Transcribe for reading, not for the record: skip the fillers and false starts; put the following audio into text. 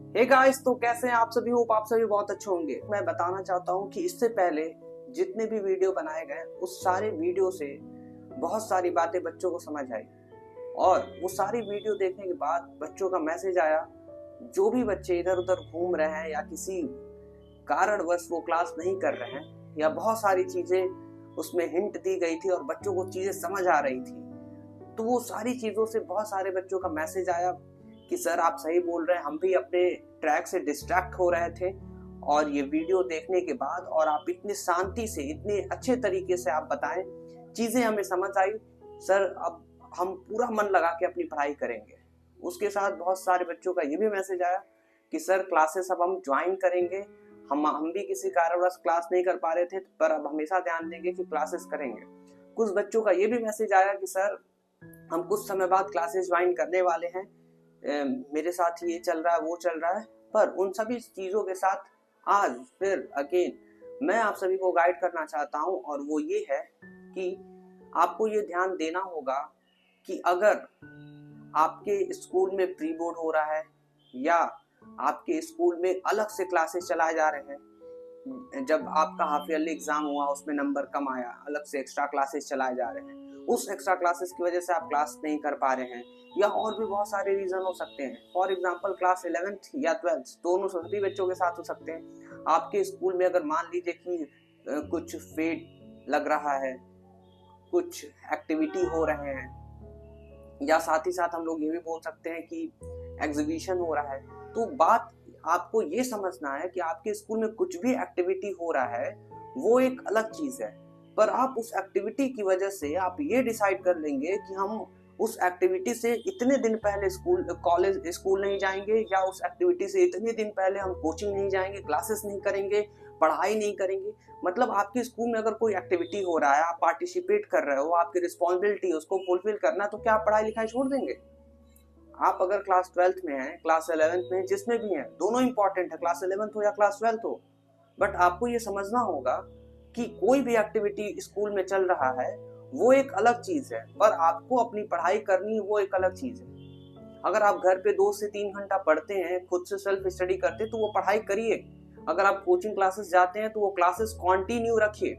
Hey guys, तो कैसे हैं आप सभी। होप आप सभी बहुत अच्छे होंगे। मैं बताना चाहता हूँ कि इससे पहले जितने भी वीडियो बनाए गए उस सारे वीडियो से बहुत सारी बातें बच्चों को समझ आई और वो सारी वीडियो देखने के बाद बच्चों का मैसेज आया। जो भी बच्चे इधर उधर घूम रहे हैं या किसी कारणवश वो क्लास नहीं कर रहे हैं या बहुत सारी चीजें उसमें हिंट दी गई थी और बच्चों को चीजें समझ आ रही थी, तो वो सारी चीजों से बहुत सारे बच्चों का मैसेज आया कि सर आप सही बोल रहे हैं, हम भी अपने ट्रैक से डिस्ट्रैक्ट हो रहे थे और ये वीडियो देखने के बाद और आप इतनी शांति से इतने अच्छे तरीके से आप बताएं, चीजें हमें समझ आई। सर अब हम पूरा मन लगा के अपनी पढ़ाई करेंगे। उसके साथ बहुत सारे बच्चों का ये भी मैसेज आया कि सर क्लासेस अब हम ज्वाइन करेंगे। हम भी किसी कारणवश क्लास नहीं कर पा रहे थे, पर अब हमेशा ध्यान देंगे कि क्लासेस करेंगे। कुछ बच्चों का ये भी मैसेज आया कि सर हम कुछ समय बाद क्लासेस ज्वाइन करने वाले हैं, मेरे साथ ये चल रहा है वो चल रहा है। पर उन सभी चीजों के साथ आज फिर अगेन मैं आप सभी को गाइड करना चाहता हूं और वो ये है कि आपको ये ध्यान देना होगा कि अगर आपके स्कूल में प्री बोर्ड हो रहा है या आपके स्कूल में अलग से क्लासेस चलाए जा रहे हैं, जब आपका हाफ ईयरली एग्जाम हुआ उसमें नंबर कम आया, अलग से एक्स्ट्रा क्लासेस चलाए जा रहे हैं, उस एक्स्ट्रा क्लासेस की वजह से आप क्लास नहीं कर पा रहे हैं या और भी बहुत सारे रीजन हो सकते हैं। फॉर एग्जांपल क्लास 11th या 12th दोनों सभी बच्चों के साथ हो सकते हैं। आपके स्कूल में अगर मान लीजिए कि कुछ फेट लग रहा है, कुछ एक्टिविटी हो रहे हैं या साथ ही साथ हम लोग ये भी बोल सकते हैं कि एग्जीबिशन हो रहा है, तो बात आपको ये समझना है कि आपके स्कूल में कुछ भी एक्टिविटी हो रहा है वो एक अलग चीज है, पर आप उस एक्टिविटी की वजह से आप ये डिसाइड कर लेंगे कि हम उस एक्टिविटी से इतने दिन पहले स्कूल नहीं जाएंगे या उस एक्टिविटी से इतने दिन पहले हम कोचिंग नहीं जाएंगे, क्लासेस नहीं करेंगे, पढ़ाई नहीं करेंगे। मतलब आपके स्कूल में अगर कोई एक्टिविटी हो रहा है, आप पार्टिसिपेट कर रहे हो, आपकी रिस्पॉन्सिबिलिटी है उसको फुलफिल करना, तो क्या आप पढ़ाई लिखाई छोड़ देंगे? आप अगर क्लास 12th में हैं, क्लास 11th में, जिसमें भी हैं, दोनों इंपॉर्टेंट है, क्लास 11th हो या क्लास 12th हो। बट आपको ये समझना होगा कि कोई भी एक्टिविटी स्कूल में चल रहा है वो एक अलग चीज है, पर आपको अपनी पढ़ाई करनी वो एक अलग चीज है। अगर आप घर पे 2 से 3 घंटा पढ़ते हैं, खुद से सेल्फ स्टडी करते हैं, तो वो पढ़ाई करिए। अगर आप कोचिंग क्लासेस जाते हैं तो वो क्लासेस कंटिन्यू रखिए।